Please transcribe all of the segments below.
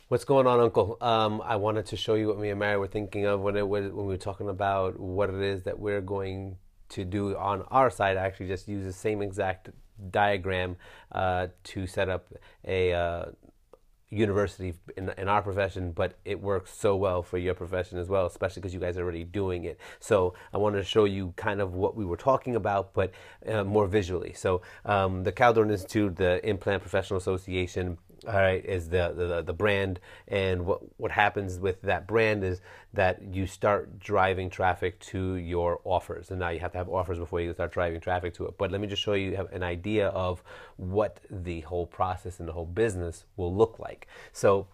What's going on, Uncle? I wanted to show you what me and Mary were thinking of when we were talking about what it is that we're going to do on our side. I actually just use the same exact diagram to set up a university in our profession, but it works so well for your profession as well, especially because you guys are already doing it. So I wanted to show you kind of what we were talking about, but more visually. So the Caldron Institute, the Implant Professional Association, all right, is the brand, and what happens with that brand is that you start driving traffic to your offers, and now you have to have offers before you start driving traffic to it. But let me just show you an idea of what the whole process and the whole business will look like. So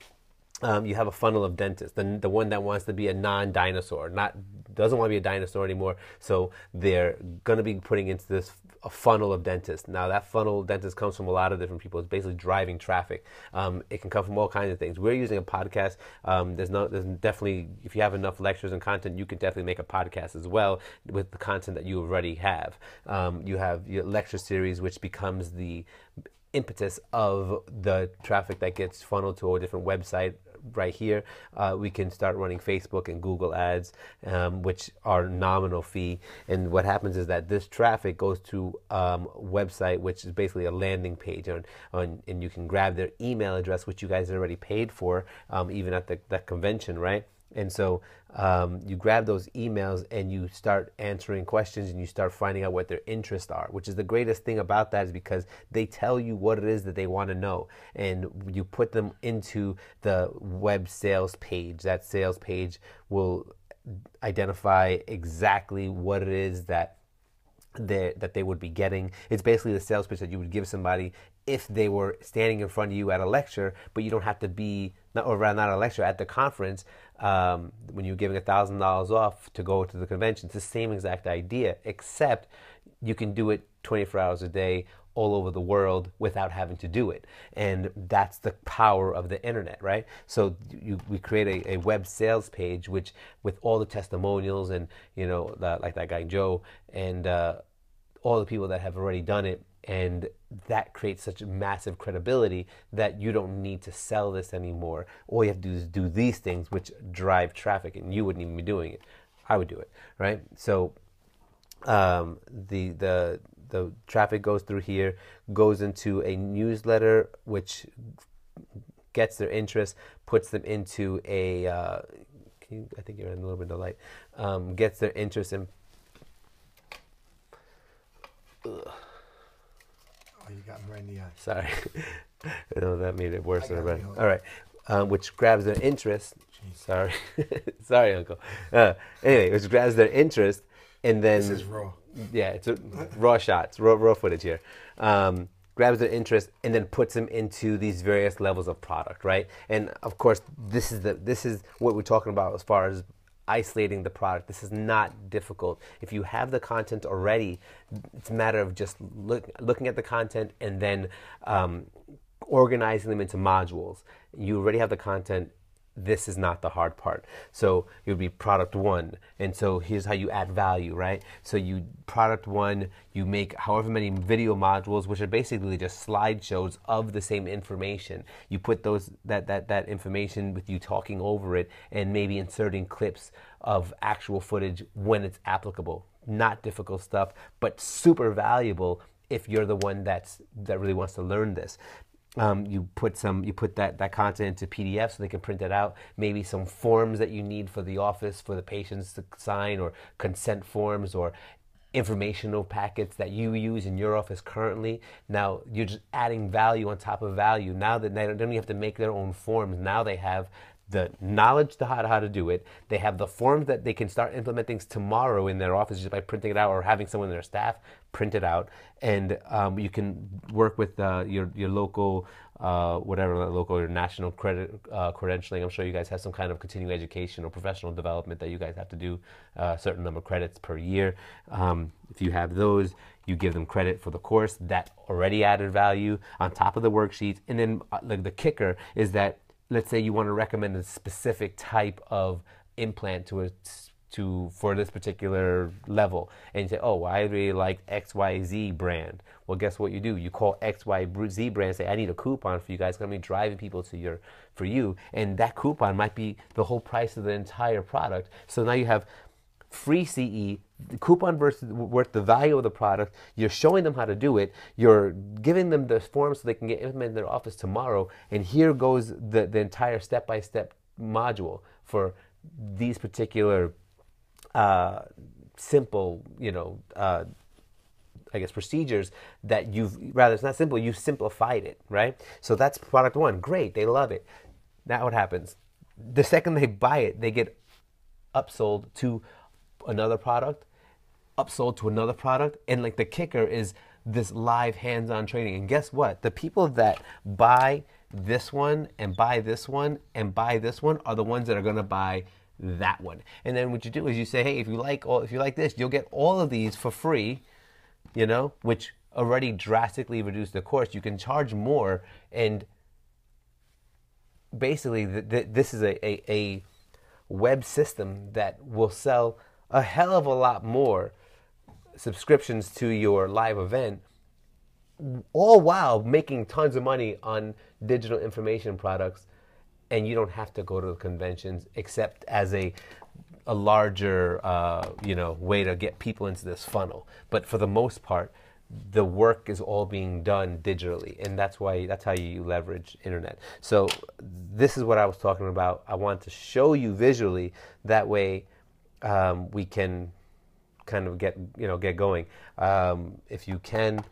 you have a funnel of dentists, the one that wants to be a non-dinosaur, not doesn't want to be a dinosaur anymore. So they're going to be putting into this a funnel of dentists. Now that funnel of dentists comes from a lot of different people. It's basically driving traffic. It can come from all kinds of things. We're using a podcast. There's definitely, if you have enough lectures and content, you can definitely make a podcast as well with the content that you already have. You have your lecture series, which becomes the impetus of the traffic that gets funneled to a different website. Right here, we can start running Facebook and Google ads, which are nominal fee. And what happens is that this traffic goes to a website, which is basically a landing page, and you can grab their email address, which you guys already paid for, even at that convention, right? And so you grab those emails and you start answering questions and you start finding out what their interests are, which is the greatest thing about that, is because they tell you what it is that they want to know. And you put them into the web sales page. That sales page will identify exactly what it is that they would be getting. It's basically the sales pitch that you would give somebody if they were standing in front of you at a lecture, but you don't have to be, or rather not a lecture, at the conference, when you're giving $1,000 off to go to the convention. It's the same exact idea, except you can do it 24 hours a day all over the world without having to do it. And that's the power of the internet, right? So we create a web sales page, which with all the testimonials and, like that guy Joe, and all the people that have already done it. And that creates such massive credibility that you don't need to sell this anymore. All you have to do is do these things, which drive traffic, and you wouldn't even be doing it. I would do it, right? So the traffic goes through here, goes into a newsletter, which gets their interest, puts them into a I think you're in a little bit of light, gets their interest in. Oh, you got me right in the eye. Sorry. I know that made it worse. All you. right. Which grabs their interest. Jeez. Sorry. Sorry, Uncle. Anyway, which grabs their interest, and then... This is raw. Yeah, it's raw shots, raw footage here. Grabs their interest and then puts them into these various levels of product, right? And of course, this is what we're talking about as far as isolating the product. This is not difficult. If you have the content already, it's a matter of just looking at the content and then organizing them into modules. You already have the content. This is not the hard part. So it would be product one. And so here's how you add value, right? So you product one, you make however many video modules, which are basically just slideshows of the same information. You put that information with you talking over it and maybe inserting clips of actual footage when it's applicable. Not difficult stuff, but super valuable if you're the one that really wants to learn this. You put that content into PDF so they can print it out. Maybe some forms that you need for the office for the patients to sign, or consent forms, or informational packets that you use in your office currently. Now you're just adding value on top of value. Now that they don't even have to make their own forms. Now they have the knowledge to how to do it. They have the forms that they can start implementing tomorrow in their office just by printing it out, or having someone in their staff print it out. And you can work with your local, your national credentialing. I'm sure you guys have some kind of continuing education or professional development that you guys have to do a certain number of credits per year. If you have those, you give them credit for the course. That already added value on top of the worksheets. And then the kicker is that, let's say you want to recommend a specific type of implant to a for this particular level, and you say, oh, well, I really like XYZ brand. Well, guess what you do? You call XYZ brand and say, I need a coupon for you guys. I'm going to be driving people for you, and that coupon might be the whole price of the entire product. So now you have free CE, the coupon worth the value of the product. You're showing them how to do it. You're giving them the form so they can get implemented in their office tomorrow. And here goes the entire step-by-step module for these particular simple, I guess, procedures that it's not simple, you've simplified it, right? So that's product one. Great, they love it. Now what happens? The second they buy it, they get upsold to another product, upsold to another product, and like the kicker is this live hands-on training. And guess what? The people that buy this one and buy this one and buy this one are the ones that are going to buy that one. And then what you do is you say, hey, if you like this, you'll get all of these for free, which already drastically reduce the cost. You can charge more, and basically this is a web system that will sell a hell of a lot more subscriptions to your live event, all while making tons of money on digital information products, and you don't have to go to the conventions except as a larger way to get people into this funnel. But for the most part, the work is all being done digitally, and that's how you leverage internet. So this is what I was talking about. I want to show you visually, that way we can kind of get going. If you can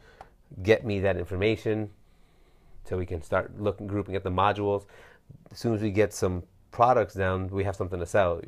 get me that information so we can start grouping at the modules. As soon as we get some products down, we have something to sell.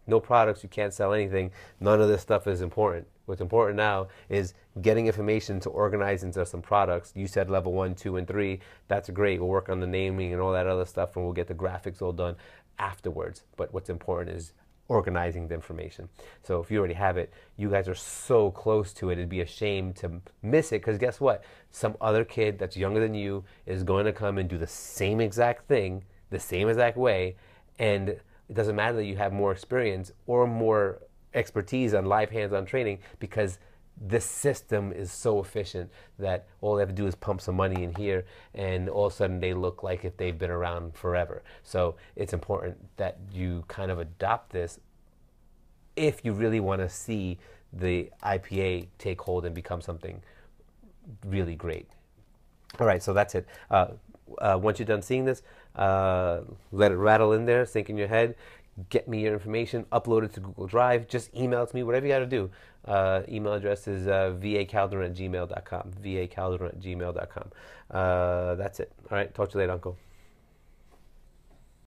No products, you can't sell anything. None of this stuff is important. What's important now is getting information to organize into some products. You said level 1, 2, and 3. That's great. We'll work on the naming and all that other stuff, and we'll get the graphics all done afterwards. But what's important is organizing the information. So if you already have it, you guys are so close to it, it'd be a shame to miss it, because guess what? Some other kid that's younger than you is going to come and do the same exact thing, the same exact way, and it doesn't matter that you have more experience or more expertise on live hands-on training, because this system is so efficient that all they have to do is pump some money in here, and all of a sudden they look like if they've been around forever. So it's important that you kind of adopt this if you really want to see the IPA take hold and become something really great. All right, so that's it. Once you're done seeing this, let it rattle in there, sink in your head. Get me your information, upload it to Google Drive, just email it to me, whatever you got to do. Email address is vacalderon@gmail.com, vacalderon@gmail.com. That's it. All right, talk to you later, Uncle.